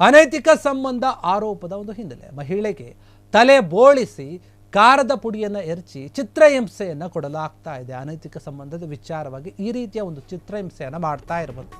ಅನೈತಿಕ ಸಂಬಂಧ ಆರೋಪದ ಒಂದು ಹಿನ್ನೆಲೆ ಮಹಿಳೆಗೆ ತಲೆ ಬೋಳಿಸಿ ಕಾರದ ಪುಡಿಯನ್ನು ಎರಚಿ ಚಿತ್ರಹಿಂಸೆಯನ್ನು ಕೊಡಲಾಗ್ತಾ ಇದೆ. ಅನೈತಿಕ ಸಂಬಂಧದ ವಿಚಾರವಾಗಿ ಈ ರೀತಿಯ ಒಂದು ಚಿತ್ರಹಿಂಸೆಯನ್ನು ಮಾಡ್ತಾ ಇರಬಹುದು.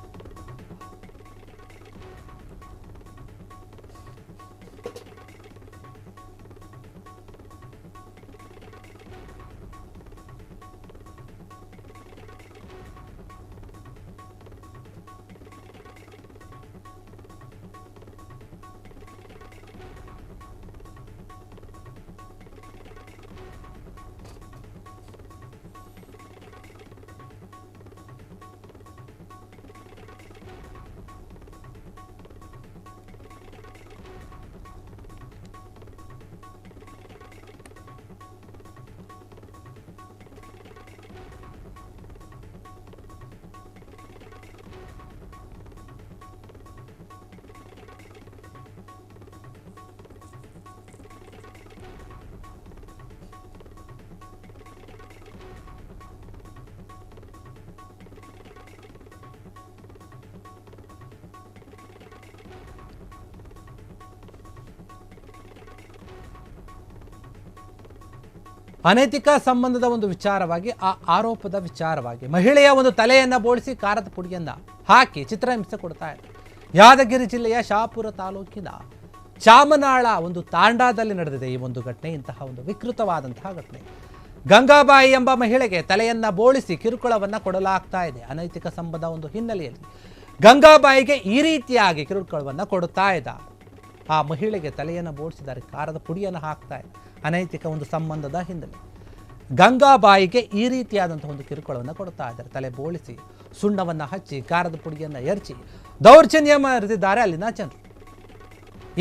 ಅನೈತಿಕ ಸಂಬಂಧದ ಒಂದು ವಿಚಾರವಾಗಿ ಆ ಆರೋಪದ ವಿಚಾರವಾಗಿ ಮಹಿಳೆಯ ಒಂದು ತಲೆಯನ್ನು ಬೋಳಿಸಿ ಕಾರದ ಪುಡಿಯನ್ನು ಹಾಕಿ ಚಿತ್ರಹಿಂಸೆ ಕೊಡ್ತಾ ಇದೆ. ಯಾದಗಿರಿ ಜಿಲ್ಲೆಯ ಶಹಾಪುರ ತಾಲೂಕಿನ ಚಾಮನಾಳ ಒಂದು ತಾಂಡಾದಲ್ಲಿ ನಡೆದಿದೆ ಈ ಒಂದು ಘಟನೆ. ಇಂತಹ ಒಂದು ವಿಕೃತವಾದಂತಹ ಘಟನೆ. ಗಂಗಾಬಾಯಿ ಎಂಬ ಮಹಿಳೆಗೆ ತಲೆಯನ್ನು ಬೋಳಿಸಿ ಕಿರುಕುಳವನ್ನು ಕೊಡಲಾಗ್ತಾ ಇದೆ. ಅನೈತಿಕ ಸಂಬಂಧ ಒಂದು ಹಿನ್ನೆಲೆಯಲ್ಲಿ ಗಂಗಾಬಾಯಿಗೆ ಈ ರೀತಿಯಾಗಿ ಕಿರುಕುಳವನ್ನು ಕೊಡುತ್ತಾ ಇದ್ದಾರೆ. ಆ ಮಹಿಳೆಗೆ ತಲೆಯನ್ನು ಬೋಳಿಸಿದ್ದಾರೆ, ಕಾರದ ಪುಡಿಯನ್ನು ಹಾಕ್ತಾ ಇದೆ. ಅನೈತಿಕ ಒಂದು ಸಂಬಂಧದ ಹಿನ್ನೆಲೆ ಗಂಗಾಬಾಯಿಗೆ ಈ ರೀತಿಯಾದಂತಹ ಒಂದು ಕಿರುಕುಳವನ್ನು ಕೊಡ್ತಾ ಇದ್ದಾರೆ. ತಲೆ ಬೋಳಿಸಿ ಸುಣ್ಣವನ್ನು ಹಚ್ಚಿ ಕಾರದ ಪುಡಿಯನ್ನು ಎರಚಿ ದೌರ್ಜನ್ಯ ಮೆರೆದಿದ್ದಾರೆ ಅಲ್ಲಿನ ಜನರು.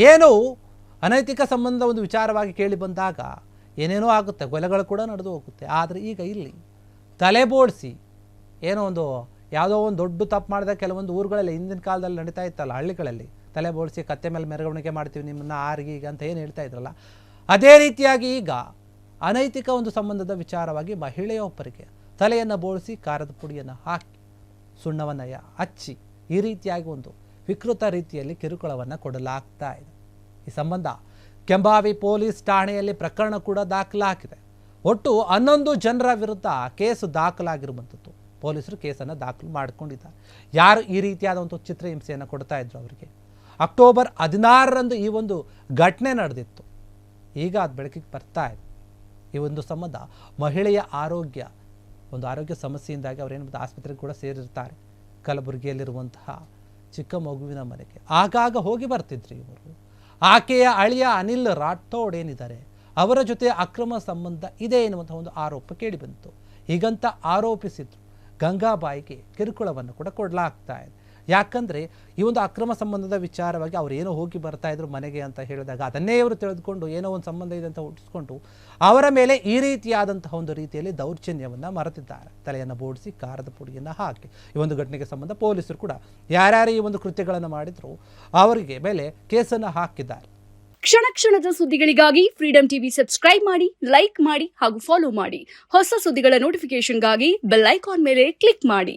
ಏನು ಅನೈತಿಕ ಸಂಬಂಧ ಒಂದು ವಿಚಾರವಾಗಿ ಕೇಳಿ ಬಂದಾಗ ಏನೇನೋ ಆಗುತ್ತೆ, ಕೊಲೆಗಳು ಕೂಡ ನಡೆದು ಹೋಗುತ್ತೆ. ಆದರೆ ಈಗ ಇಲ್ಲಿ ತಲೆ ಬೋಳಿಸಿ ಏನೋ ಒಂದು ಯಾವುದೋ ಒಂದು ದೊಡ್ಡ ತಪ್ಪು ಮಾಡಿದ ಕೆಲವೊಂದು ಊರುಗಳಲ್ಲಿ ಹಿಂದಿನ ಕಾಲದಲ್ಲಿ ನಡೀತಾ ಇತ್ತಲ್ಲ, ಹಳ್ಳಿಗಳಲ್ಲಿ ತಲೆ ಬೋಳಿಸಿ ಕತ್ತೆ ಮೇಲೆ ಮೆರವಣಿಗೆ ಮಾಡ್ತೀವಿ ನಿಮ್ಮನ್ನು ಆರ್ಗೀಗ ಅಂತ ಏನು ಹೇಳ್ತಾ ಇದ್ರಲ್ಲ, ಅದೇ ರೀತಿಯಾಗಿ ಈಗ ಅನೈತಿಕ ಒಂದು ಸಂಬಂಧದ ವಿಚಾರವಾಗಿ ಮಹಿಳೆಯೊಬ್ಬರಿಗೆ ತಲೆಯನ್ನು ಬೋಳಿಸಿ ಕಾರದ ಪುಡಿಯನ್ನು ಹಾಕಿ ಸುಣ್ಣವನ್ನು ಹಚ್ಚಿ ಈ ರೀತಿಯಾಗಿ ಒಂದು ವಿಕೃತ ರೀತಿಯಲ್ಲಿ ಕಿರುಕುಳವನ್ನು ಕೊಡಲಾಗ್ತಾ ಇದೆ. ಈ ಸಂಬಂಧ ಕೆಂಬಾವಿ ಪೊಲೀಸ್ ಠಾಣೆಯಲ್ಲಿ ಪ್ರಕರಣ ಕೂಡ ದಾಖಲಾಗಿದೆ. ಒಟ್ಟು 11 ಜನರ ವಿರುದ್ಧ ಕೇಸು ದಾಖಲಾಗಿರುವಂಥದ್ದು. ಪೊಲೀಸರು ಕೇಸನ್ನು ದಾಖಲು ಮಾಡಿಕೊಂಡಿದ್ದಾರೆ. ಯಾರು ಈ ರೀತಿಯಾದ ಒಂದು ಚಿತ್ರಹಿಂಸೆಯನ್ನು ಕೊಡ್ತಾ ಇದ್ರು ಅವರಿಗೆ ಅಕ್ಟೋಬರ್ 16ರಂದು ಈ ಒಂದು ಘಟನೆ ನಡೆದಿತ್ತು. ಈಗ ಅದು ಬೆಳಕಿಗೆ ಬರ್ತಾ ಇದೆ. ಈ ಒಂದು ಸಂಬಂಧ ಮಹಿಳೆಯ ಆರೋಗ್ಯ ಸಮಸ್ಯೆಯಿಂದಾಗಿ ಅವರೇನು ಆಸ್ಪತ್ರೆಗೆ ಕೂಡ ಸೇರಿರ್ತಾರೆ. ಕಲಬುರಗಿಯಲ್ಲಿರುವಂತಹ ಚಿಕ್ಕ ಮಗುವಿನ ಮನೆಗೆ ಆಗಾಗ ಹೋಗಿ ಬರ್ತಿದ್ರಿ ಇವರು. ಆಕೆಯ ಅಳಿಯ ಅನಿಲ್ ರಾಠೋಡ್ ಏನಿದ್ದಾರೆ ಅವರ ಜೊತೆ ಅಕ್ರಮ ಸಂಬಂಧ ಇದೆ ಎನ್ನುವಂತಹ ಒಂದು ಆರೋಪ ಕೇಳಿಬಂತು. ಹೀಗಂತ ಆರೋಪಿಸಿದ್ರು ಗಂಗಾಬಾಯಿಗೆ ಕಿರುಕುಳವನ್ನು ಕೂಡ ಕೊಡಲಾಗ್ತಾ ಇದೆ. ಯಾಕಂದರೆ ಈ ಒಂದು ಅಕ್ರಮ ಸಂಬಂಧದ ವಿಚಾರವಾಗಿ ಅವ್ರು ಏನೋ ಹೋಗಿ ಬರ್ತಾ ಇದ್ರು ಮನೆಗೆ ಅಂತ ಹೇಳಿದಾಗ ಅದನ್ನೇ ಇವರು ತಿಳಿದುಕೊಂಡು ಏನೋ ಒಂದು ಸಂಬಂಧ ಇದೆ ಅಂತ ಹುಟ್ಟಿಸ್ಕೊಂಡು ಅವರ ಮೇಲೆ ಈ ರೀತಿಯಾದಂತಹ ಒಂದು ರೀತಿಯಲ್ಲಿ ದೌರ್ಜನ್ಯವನ್ನು ಮರೆತಿದ್ದಾರೆ. ತಲೆಯನ್ನು ಬೋಡಿಸಿ ಕಾರದ ಪುಡಿಯನ್ನು ಹಾಕಿ ಈ ಒಂದು ಘಟನೆಗೆ ಸಂಬಂಧ ಪೊಲೀಸರು ಕೂಡ ಯಾರ್ಯಾರು ಈ ಒಂದು ಕೃತ್ಯಗಳನ್ನು ಮಾಡಿದ್ರು ಅವರಿಗೆ ಮೇಲೆ ಕೇಸನ್ನು ಹಾಕಿದ್ದಾರೆ. ಕ್ಷಣ ಕ್ಷಣದ ಸುದ್ದಿಗಳಿಗಾಗಿ ಫ್ರೀಡಂ ಟಿವಿ ಸಬ್ಸ್ಕ್ರೈಬ್ ಮಾಡಿ, ಲೈಕ್ ಮಾಡಿ ಹಾಗೂ ಫಾಲೋ ಮಾಡಿ. ಹೊಸ ಸುದ್ದಿಗಳ ನೋಟಿಫಿಕೇಶನ್ಗಾಗಿ ಬೆಲ್ ಐಕಾನ್ ಮೇಲೆ ಕ್ಲಿಕ್ ಮಾಡಿ.